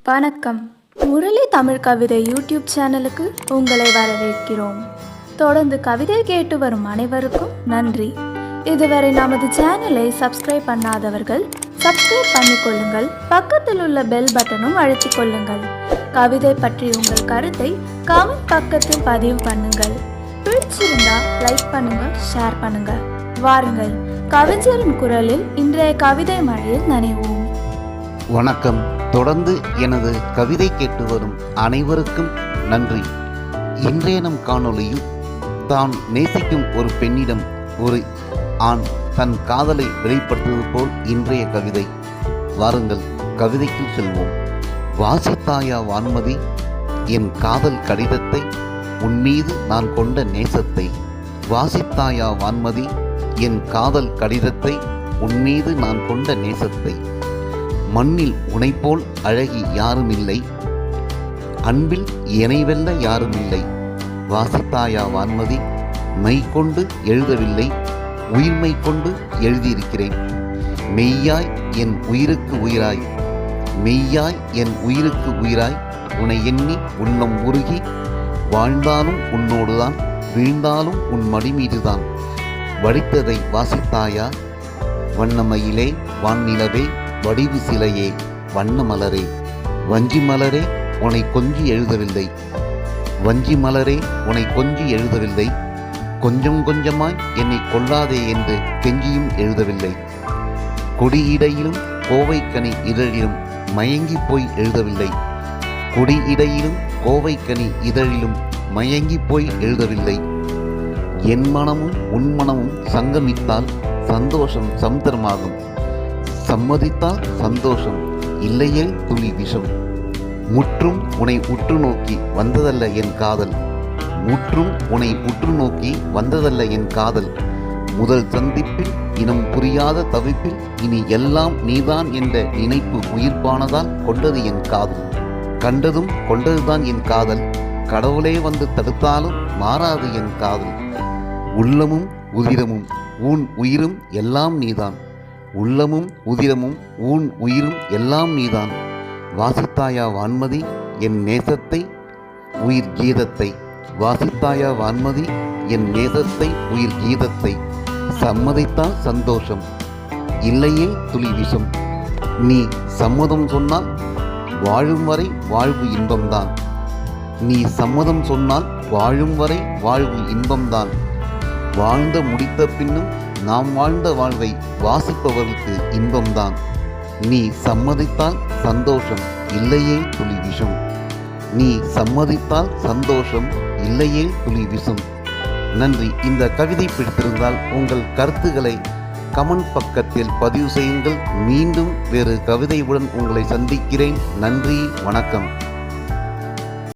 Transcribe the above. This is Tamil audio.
வணக்கம். முரளி தமிழ் கவிதை யூடியூப் சேனலுக்கு உங்களை வரவேற்கிறோம். தொடர்ந்து கவிதை கேட்டு வரும் அனைவருக்கும் நன்றி. இதுவரை நமது சேனலை சப்ஸ்கிரைப் பண்ணாதவர்கள் சப்ஸ்கிரைப் பண்ணிக்கொள்ளுங்கள். பக்கத்தில் உள்ள பெல் பட்டனும் அழுத்திக் கொள்ளுங்கள். கவிதை பற்றி உங்கள் கருத்தை கமெண்ட் பக்கத்தில் பதிவு பண்ணுங்கள். பிடிச்சிருந்தா லைக் பண்ணுங்க, ஷேர் பண்ணுங்க. வாருங்கள், கவிஞரின் குரலில் இன்றைய கவிதை மழையில் நனைவோம். வணக்கம். தொடர்ந்து எனது கவிதை கேட்டு வரும் அனைவருக்கும் நன்றி. இன்றைய நம் காணொளியில் தான் நேசிக்கும் ஒரு பெண்ணிடம் ஒரு ஆண் தன் காதலை வெளிப்படுத்துவது போல் இன்றைய கவிதை. வாருங்கள், கவிதைக்கு செல்வோம். வாசித்தாயா வான்மதி என் காதல் கடிதத்தை, உன்மீது நான் கொண்ட நேசத்தை. வாசித்தாயா வான்மதி என் காதல் கடிதத்தை, உன்மீது நான் கொண்ட நேசத்தை. மண்ணில் உனைப்போல் அழகி யாரும் இல்லை, அன்பில் என்னை வெல்ல யாரும் இல்லை. வாசித்தாயா வான்மதி மை கொண்டு எழுதவில்லை, உயிர்மை கொண்டு எழுதியிருக்கிறேன். மெய்யாய் என் உயிருக்கு உயிராய், மெய்யாய் என் உயிருக்கு உயிராய், உன்னை எண்ணி உள்ளம் உருகி வாழ்ந்தாலும் உன்னோடுதான், வீழ்ந்தாலும் உன் மடிமீதுதான். வடித்ததை வாசித்தாயா வண்ணமயிலே, வான்நிலவே, வடிவு சிலையே, வண்ண மலரே. வஞ்சி மலரே உன்னை கொஞ்சி எழுதவில்லை, வஞ்சி மலரே உன்னை கொஞ்சி எழுதவில்லை. கொஞ்சம் கொஞ்சமாய் என்னை கொள்ளாதே என்று கெஞ்சியும் எழுதவில்லை. கொடியிடையிலும் கோவைக்கனி இதழிலும் மயங்கி போய் எழுதவில்லை. கொடி இடையிலும் கோவைக்கனி இதழிலும் மயங்கி போய் எழுதவில்லை. என் மனமும் உன் மனமும் சங்கமித்தால் சந்தோஷம் சமுத்திரமாகும். சம்மதித்தால் சந்தோஷம், இல்லையே துளி விஷம். முற்றும் உன்னை உற்று நோக்கி வந்ததல்ல என் காதல், முற்றும் உன்னை உற்று நோக்கி வந்ததல்ல என் காதல். முதல் சந்திப்பில் இனம் புரியாத தவிப்பில் இனி எல்லாம் நீதான் என்ற நினைப்பு உயிர்ப்பானதால் கொண்டது என் காதல். கண்டதும் கொண்டதுதான் என் காதல், கடவுளே வந்து தடுத்தாலும் மாறாது என் காதல். உள்ளமும் உதிரமும் ஊன் உயிரும் எல்லாம் நீதான், உள்ளமும் உதிரமும் ஊன் உயிரும் எல்லாம் நீதான். வாசித்தாயா வான்மதி என் நேசத்தை, உயிர் கீதத்தை. வாசித்தாயா வான்மதி என் நேசத்தை, உயிர் கீதத்தை. சம்மதித்தால் சந்தோஷம், இல்லையே துளி விஷம். நீ சம்மதம் சொன்னால் வாழும் வரை வாழ்வு இன்பம்தான், நீ சம்மதம் சொன்னால் வாழும் வரை வாழ்வு இன்பம்தான். வாழ்ந்த முடித்த பின்னும் நாம் வாழ்ந்த வாழ்வை வாசிப்பவர்களுக்கு இன்பம்தான். நீ சம்மதித்தால் சந்தோஷம், இல்லையே துளி விஷம். நீ சம்மதித்தால் சந்தோஷம், இல்லையே துளி விஷம். நன்றி. இந்த கவிதை பிடித்திருந்தால் உங்கள் கருத்துக்களை கமெண்ட் பக்கத்தில் பதிவு செய்யுங்கள். மீண்டும் வேறு கவிதையுடன் உங்களை சந்திக்கிறேன். நன்றி, வணக்கம்.